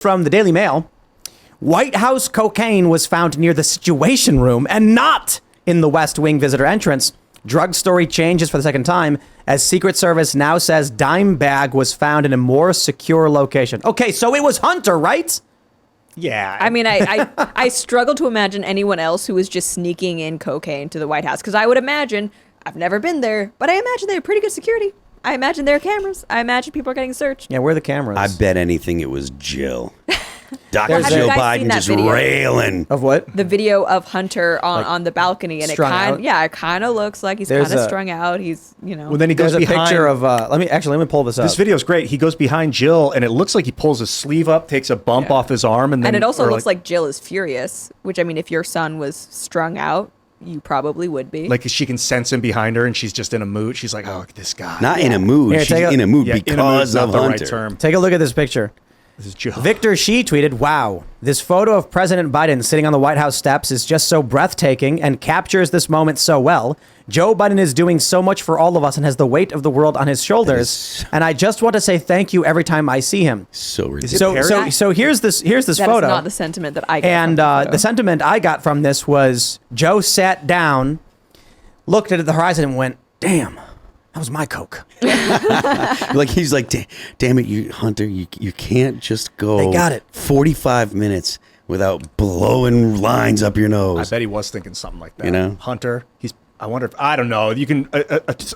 From the Daily Mail, White House cocaine was found near the Situation Room and not in the West Wing visitor entrance. Drug story changes for the second time as Secret Service now says dime bag was found in a more secure location. Okay, so it was Hunter, right? Yeah. I mean, I struggle to imagine anyone else who was just sneaking in cocaine to the White House, because I would imagine, I've never been there, but I imagine they have pretty good security. I imagine there are cameras. I imagine people are getting searched. Yeah, where are the cameras? I bet anything it was Jill. Dr. Well, have you Jill guys seen Biden that just video? railing. Of what? The video of Hunter on the balcony, and it kind of looks like he's kind of strung out. He's, Well, then he goes There's a behind. picture of, let me pull this up. This video's great. He goes behind Jill, and it looks like he pulls his sleeve up, takes a bump off his arm, and then. And it also looks like Jill is furious, which, I mean, if your son was strung out, you probably would be. Like she can sense him behind her, and she's just in a mood. She's like, "Oh, this guy." Not in a mood. Here, She's in a mood Yeah, in a because mood's not of the right Hunter. term. Take a look at this picture. This is Jill. Victor Shi tweeted, "Wow, this photo of President Biden sitting on the White House steps is just so breathtaking and captures this moment so well. Joe Biden is doing so much for all of us and has the weight of the world on his shoulders. And I just want to say thank you every time I see him." So ridiculous. So here's this that photo. is not the sentiment that I get. And the sentiment I got from this was Joe sat down, looked at the horizon, and went, "Damn, that was my coke." Like he's like, damn it, you Hunter, you can't just go They got it. 45 minutes without blowing lines up your I nose. bet he was thinking something like that. You know? Hunter. I wonder if I don't know. You can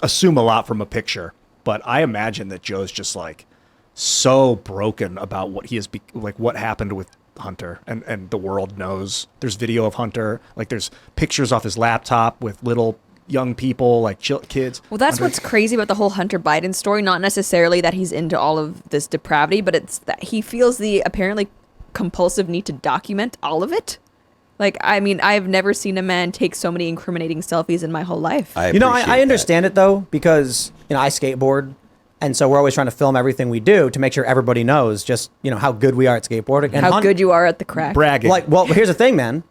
assume a lot from a picture, but I imagine that Joe's just like so broken about what he has like what happened with Hunter, and the world knows. There's video of Hunter. Like there's pictures off his laptop with little young people, like kids. Well, that's Hunter- what's crazy about the whole Hunter Biden story. Not necessarily that he's into all of this depravity, but it's that he feels the apparently compulsive need to document all of it. Like, I mean, I've never seen a man take so many incriminating selfies in my whole life. I appreciate understand it though, because I skateboard, and so we're always trying to film everything we do to make sure everybody knows just how good we are at skateboarding and How good you are at the crack. bragging. Like, well, here's the thing, man.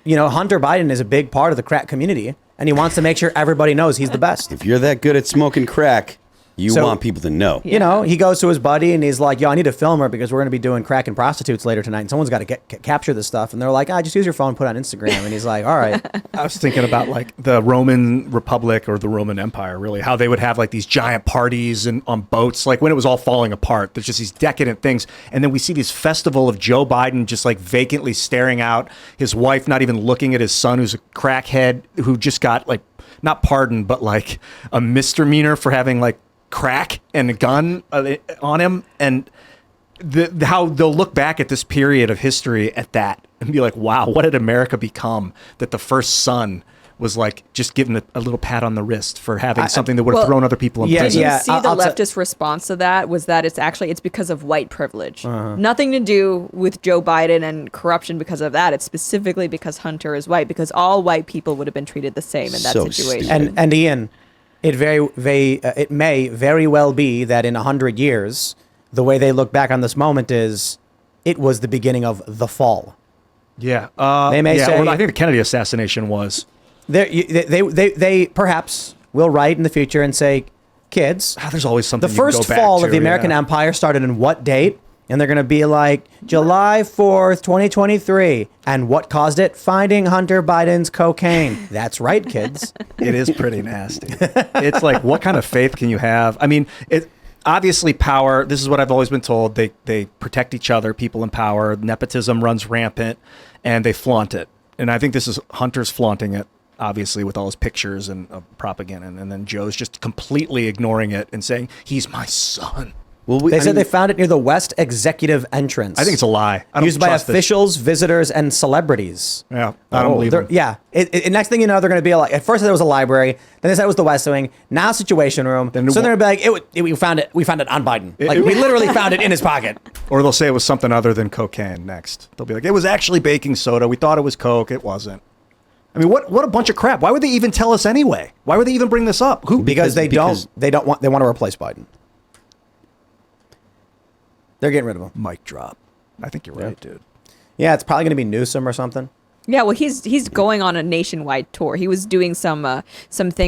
Hunter Biden is a big part of the crack community, and he wants to make sure everybody knows he's the best. If you're that good at smoking crack, you So- want people to know. He goes to his buddy and he's like, "Yo, I need a filmer because we're going to be doing crack and prostitutes later tonight, and someone's got to capture this stuff." And they're like, "Just use your phone, put it on Instagram." And he's like, "All right." I was thinking about like the Roman Republic or the Roman Empire, really, how they would have like these giant parties and on boats, like when it was all falling apart. There's just these decadent things, and then we see this festival of Joe Biden just like vacantly staring out, his wife not even looking at his son, who's a crackhead, who just got like not pardoned, but like a misdemeanor for having like crack and a gun on him, and how they'll look back at this period of history at that and be like, wow, what did America become, that the first son was like just given a little pat on the wrist for having something that would have thrown other people in prison. Did you see the I'll leftist response to that was that it's because of white privilege. Nothing to do with Joe Biden and corruption because of that. It's specifically because Hunter is white, because all white people would have been treated the same in that So situation. stupid. And Ian, it may very well be that in 100 years, the way they look back on this moment is it was the beginning of the fall. Yeah. They may say- well, I think the Kennedy assassination was. They perhaps will write in the future and say, "Kids, There's always something the you can first go back fall to, of the American yeah. Empire started in what date?" And they're going to be like, "July 4th, 2023. And what caused it? Finding Hunter Biden's cocaine." That's right, kids. It is pretty nasty. It's like, what kind of faith can you have? I mean, obviously power, this is what I've always been told. They protect each other, people in power. Nepotism runs rampant, and they flaunt it. And I think this is Hunter's flaunting it, obviously, with all his pictures and propaganda. And then Joe's just completely ignoring it and saying, he's my son. Well, They said they found it near the West Executive Entrance. I think it's a lie. I don't Used by trust this. officials, visitors, and celebrities. Yeah, I don't believe them. Yeah. Next thing you know, they're going to be like, at first it was a library, then they said it was the West Wing, now Situation Room. Then So they're going to be like, we found it on Biden. We literally found it in his pocket. Or they'll say it was something other than cocaine next. They'll be like, it was actually baking soda. We thought it was Coke. It wasn't. I mean, what a bunch of crap. Why would they even tell us anyway? Why would they even bring this up? Because they want to replace Biden. They're getting rid of him. Mic drop. I think you're right, dude. Yeah, it's probably going to be Newsom or something. Yeah, well, he's going on a nationwide tour. He was doing something.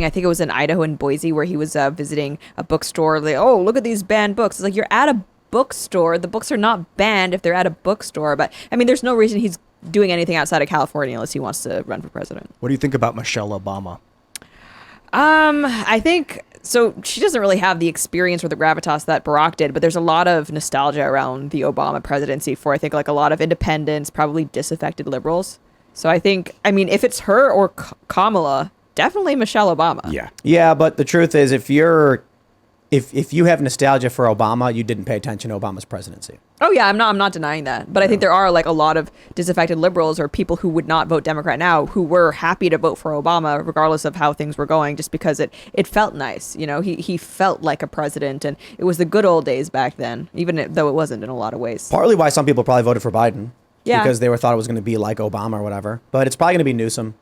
I think it was in Idaho and Boise, where he was visiting a bookstore. Like, oh, look at these banned books. It's like, you're at a bookstore. The books are not banned if they're at a bookstore. But I mean, there's no reason he's doing anything outside of California unless he wants to run for president. What do you think about Michelle Obama? I think so. She doesn't really have the experience or the gravitas that Barack did, but there's a lot of nostalgia around the Obama presidency for, I think, like a lot of independents, probably disaffected liberals. So I think, I mean, if it's her or Kamala, definitely Michelle Obama. Yeah. Yeah, but the truth is, if you have nostalgia for Obama, you didn't pay attention to Obama's presidency. Oh yeah, I'm not denying that. But I think there are like a lot of disaffected liberals or people who would not vote Democrat now who were happy to vote for Obama regardless of how things were going, just because it felt nice. You know, he felt like a president, and it was the good old days back then, even though it wasn't in a lot of ways. Partly why some people probably voted for Biden. Yeah. Because they thought it was going to be like Obama or whatever. But it's probably going to be Newsom.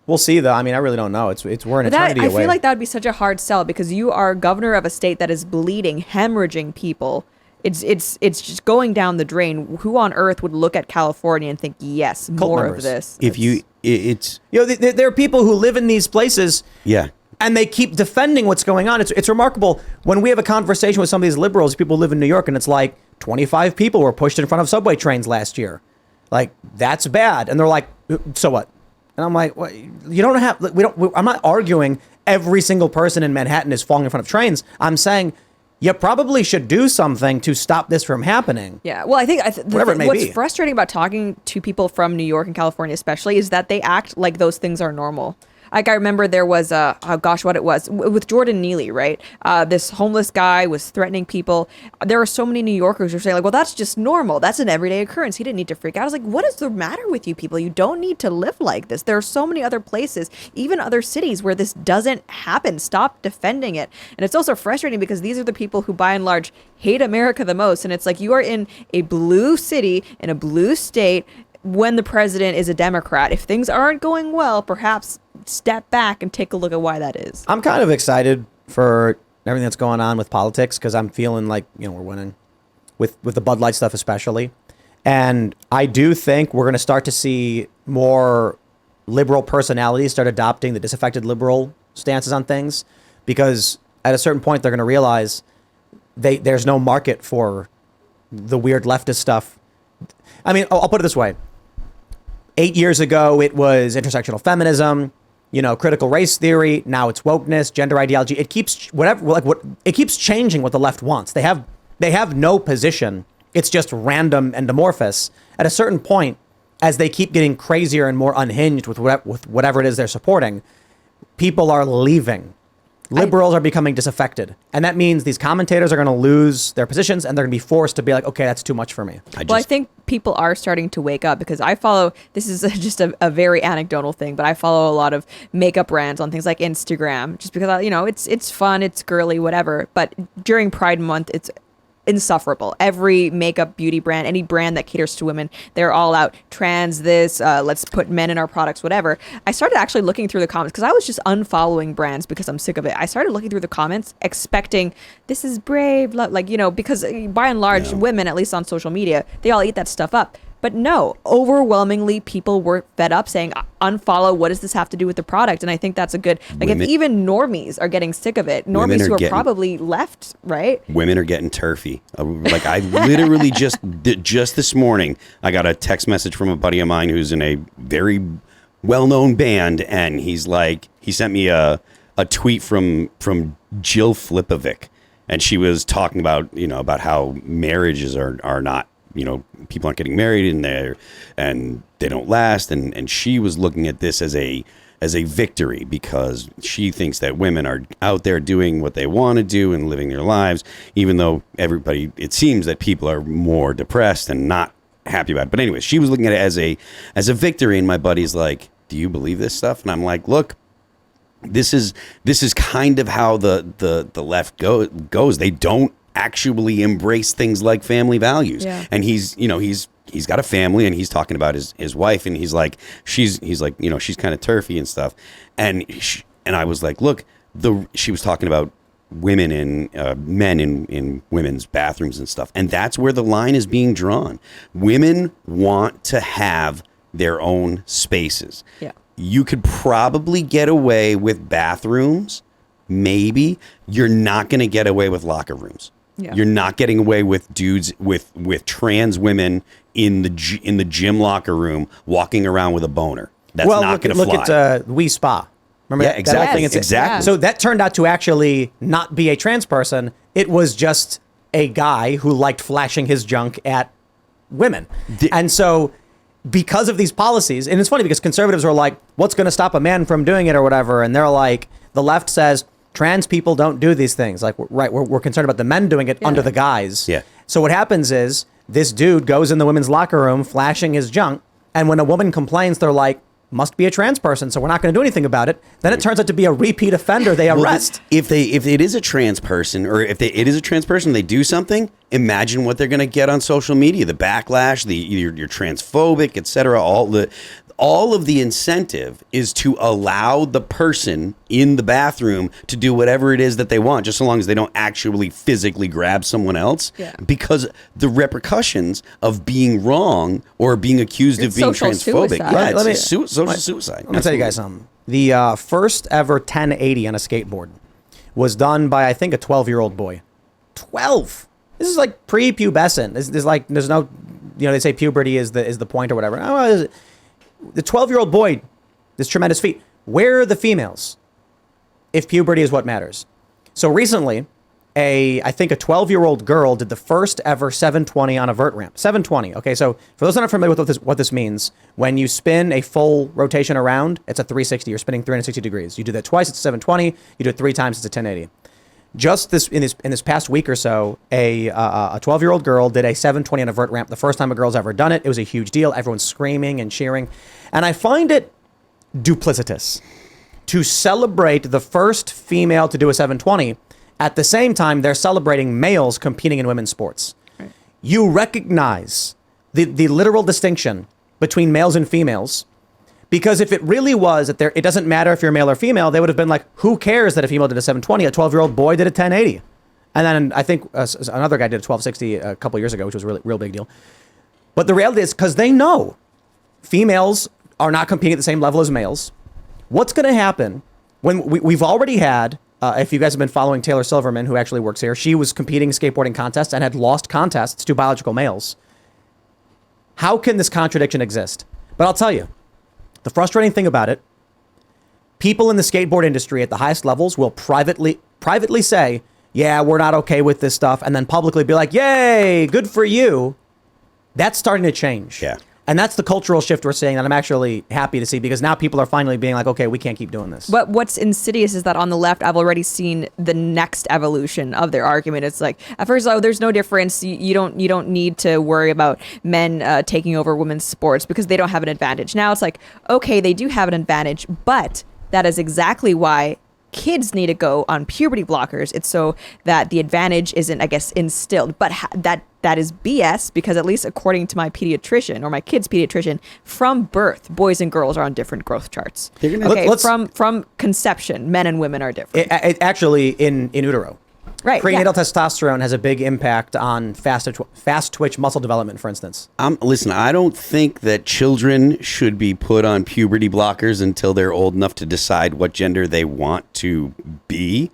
We'll see, though. I mean, I really don't know. We're an eternity I away. feel like that would be such a hard sell because you are governor of a state that is bleeding, hemorrhaging people. It's just going down the drain. Who on earth would look at California and think, yes, Cult more members. of this? It's there are people who live in these places. yeah. And they keep defending what's going on. It's remarkable when we have a conversation with some of these liberals, people who live in New York, and it's like 25 people were pushed in front of subway trains last year. Like, that's bad. And they're like, so what? And I'm like, well, you don't have, I'm not arguing every single person in Manhattan is falling in front of trains. I'm saying you probably should do something to stop this from happening. Yeah, well, I think Whatever it may what's be. frustrating about talking to people from New York and California especially is that they act like those things are normal. Like, I remember there was what it was with Jordan Neely, right? This homeless guy was threatening people. There are so many New Yorkers who are saying like, well, that's just normal. That's an everyday occurrence. He didn't need to freak out. I was like, what is the matter with you people? You don't need to live like this. There are so many other places, even other cities where this doesn't happen. Stop defending it. And it's also frustrating because these are the people who by and large hate America the most. And it's like you are in a blue city, in a blue state, when the president is a Democrat. If things aren't going well, perhaps step back and take a look at why that is. I'm kind of excited for everything that's going on with politics because I'm feeling like, we're winning with the Bud Light stuff especially. And I do think we're going to start to see more liberal personalities start adopting the disaffected liberal stances on things because at a certain point they're going to realize there's no market for the weird leftist stuff. I mean, I'll put it this way. 8 years ago, it was intersectional feminism, critical race theory. Now it's wokeness, gender ideology. It keeps it keeps changing what the left wants. They have no position. It's just random and amorphous. At a certain point, as they keep getting crazier and more unhinged with whatever it is they're supporting, people are leaving. Liberals are becoming disaffected. And that means these commentators are going to lose their positions and they're going to be forced to be like, okay, that's too much for me. I think people are starting to wake up because I follow, this is just a very anecdotal thing, but I follow a lot of makeup brands on things like Instagram just because, it's fun, it's girly, whatever. But during Pride Month, it's insufferable. Every makeup beauty brand, any brand that caters to women, they're all out trans this, let's put men in our products, whatever. I started actually looking through the comments because I was just unfollowing brands because I'm sick of it. I started looking through the comments expecting this is brave, because by and large women, at least on social media, they all eat that stuff up. But no, overwhelmingly people were fed up saying, unfollow, what does this have to do with the product? And I think that's a good, if even normies are getting sick of it, normies who are probably left, right? Women are getting turfy. Like I literally just this morning, I got a text message from a buddy of mine who's in a very well-known band. And he's like, he sent me a tweet from Jill Flipovic. And she was talking about, about how marriages are not, people aren't getting married and they don't last. And she was looking at this as a victory because she thinks that women are out there doing what they want to do and living their lives, even though it seems that people are more depressed and not happy about it. But anyways, she was looking at it as a victory. And my buddy's like, do you believe this stuff? And I'm like, look, this is kind of how the left goes. They don't actually embrace things like family values. Yeah. And he's got a family and he's talking about his wife and he's like she's kind of turfy and stuff. And I was like, look, she was talking about women and men in women's bathrooms and stuff. And that's where the line is being drawn. Women want to have their own spaces. Yeah. You could probably get away with bathrooms. Maybe you're not going to get away with locker rooms. Yeah. You're not getting away with dudes with trans women in the gym locker room walking around with a boner. That's not going to fly. Look at Wii Spa. Remember Yeah, that? exactly. That thing? It's- Exactly. So that turned out to actually not be a trans person. It was just a guy who liked flashing his junk at women. And so because of these policies, and it's funny because conservatives are like, what's going to stop a man from doing it or whatever? And they're like, the left says, trans people don't do these things. Like, right, we're concerned about the men doing it under the guise. Yeah. So what happens is this dude goes in the women's locker room flashing his junk. And when a woman complains, they're like, must be a trans person, so we're not going to do anything about it. Then it turns out to be a repeat offender. They arrest. If it is a trans person, or if it is a trans person, they do something. Imagine what they're going to get on social media: the backlash, you're transphobic, etc. All of the incentive is to allow the person in the bathroom to do whatever it is that they want, just so long as they don't actually physically grab someone else. Yeah. Because the repercussions of being wrong or being accused of being social transphobic, suicide. yeah, Let me- it's social suicide. Let me tell you guys something. The first ever 1080 on a skateboard was done by, I think, a 12-year-old boy. 12. This is like pre-pubescent. There's no, they say puberty is the point or whatever. Oh, the 12-year-old boy, this tremendous feat. Where are the females? If puberty is what matters. So recently, I think a 12-year-old girl did the first ever 720 on a vert ramp. 720. Okay, so for those that aren't familiar with what this means, when you spin a full rotation around, it's a 360. You're spinning 360 degrees. You do that twice, it's a 720. You do it 3 times, it's a 1080. Just in this past week or so, a 12-year-old girl did a 720 on a vert ramp. The first time a girl's ever done it. It was a huge deal. Everyone's screaming and cheering. And I find it duplicitous to celebrate the first female to do a 720. At the same time, they're celebrating males competing in women's sports. Right. You recognize the literal distinction between males and females. Because if it really was that it doesn't matter if you're male or female, they would have been like, who cares that a female did a 720? A 12-year-old boy did a 1080. And then I think another guy did a 1260 a couple years ago, which was a real big deal. But the reality is, because they know females are not competing at the same level as males, what's going to happen when we've already had, if you guys have been following Taylor Silverman, who actually works here, she was competing in skateboarding contests and had lost contests to biological males. How can this contradiction exist? But I'll tell you, the frustrating thing about it, people in the skateboard industry at the highest levels will privately say, yeah, we're not okay with this stuff, and then publicly be like, yay, good for you. That's starting to change. Yeah. And that's the cultural shift we're seeing that I'm actually happy to see, because now people are finally being like, okay, we can't keep doing this. But what's insidious is that on the left, I've already seen the next evolution of their argument. It's like, at first, there's no difference. You don't need to worry about men taking over women's sports because they don't have an advantage. Now it's like, okay, they do have an advantage, but that is exactly why kids need to go on puberty blockers. It's so that the advantage isn't, I guess, instilled. But that is BS, because at least according to my pediatrician, or my kid's pediatrician, from birth, boys and girls are on different growth charts. Okay, from conception, men and women are different. It actually, in utero. Right. Prenatal testosterone has a big impact on fast twitch muscle development, for instance. Listen, I don't think that children should be put on puberty blockers until they're old enough to decide what gender they want to be.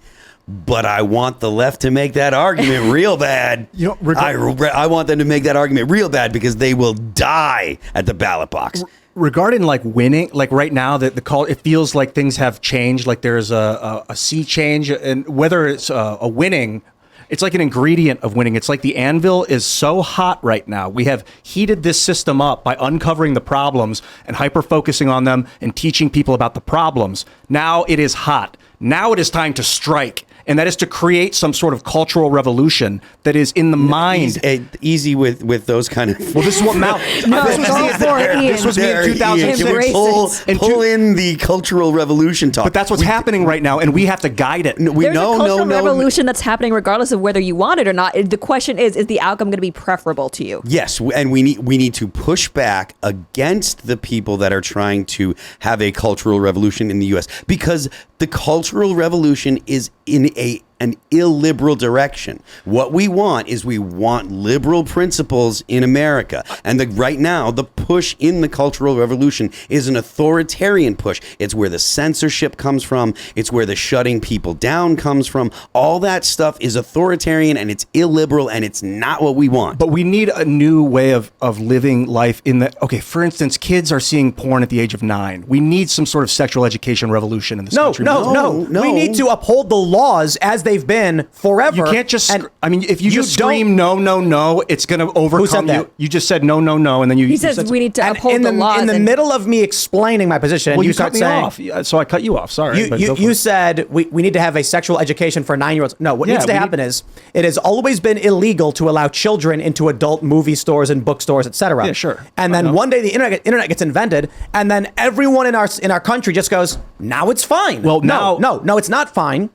But I want the left to make that argument real bad. I want them to make that argument real bad, because they will die at the ballot box. Regarding like winning, like right now, the call, it feels like things have changed. Like there's a sea change, and whether it's a winning, it's like an ingredient of winning. It's like the anvil is so hot right now. We have heated this system up by uncovering the problems and hyper focusing on them and teaching people about the problems. Now it is hot. Now it is time to strike. And that is to create some sort of cultural revolution that is in the mind. Easy with those kind of. Well, this is what Mal. This was me in 2006. Pull in the cultural revolution talk. But that's what's happening right now, and we have to guide it. There's a cultural revolution that's happening regardless of whether you want it or not. The question is the outcome going to be preferable to you? Yes, and we need to push back against the people that are trying to have a cultural revolution in the U.S. because the cultural revolution is in an illiberal direction. What we want is we want liberal principles in America. And right now, the push in the Cultural Revolution is an authoritarian push. It's where the censorship comes from. It's where the shutting people down comes from. All that stuff is authoritarian and it's illiberal and it's not what we want. But we need a new way of living life in the, okay, for instance, kids are seeing porn at the age of 9. We need some sort of sexual education revolution in this country. No. We need to uphold the laws as they've been forever. You can't just, and I mean, if you just scream no, it's going to overcome Who said you. that? You just said no, and then you. He says we need to uphold the laws. In the middle of me explaining my position, Well, you you start cut me saying, off. Yeah, so I cut you off. Sorry. You said we need to have a sexual education for 9-year-olds. No, what needs to happen is it has always been illegal to allow children into adult movie stores and bookstores, etc. Yeah, sure. And then one day the internet gets invented, and then everyone in our country just goes, now it's fine. Well, no, it's not fine.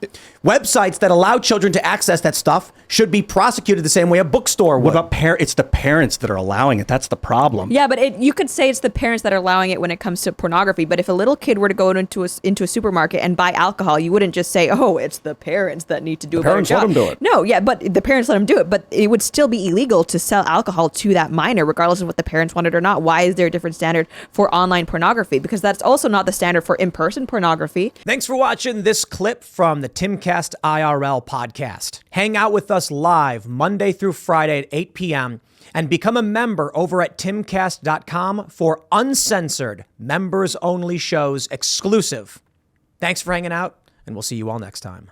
Websites that allow children to access that stuff should be prosecuted the same way a bookstore would. What about It's the parents that are allowing it. That's the problem. Yeah, but you could say it's the parents that are allowing it when it comes to pornography. But if a little kid were to go into a supermarket and buy alcohol, you wouldn't just say, "Oh, it's the parents that need to do a better job." Parents let them do it. No, yeah, but the parents let them do it. But it would still be illegal to sell alcohol to that minor, regardless of what the parents wanted or not. Why is there a different standard for online pornography? Because that's also not the standard for in-person pornography. Thanks for watching this clip from the Timcast IRL podcast. Hang out with us live Monday through Friday at 8 p.m. and become a member over at timcast.com for uncensored, members-only shows exclusive. Thanks for hanging out, and we'll see you all next time.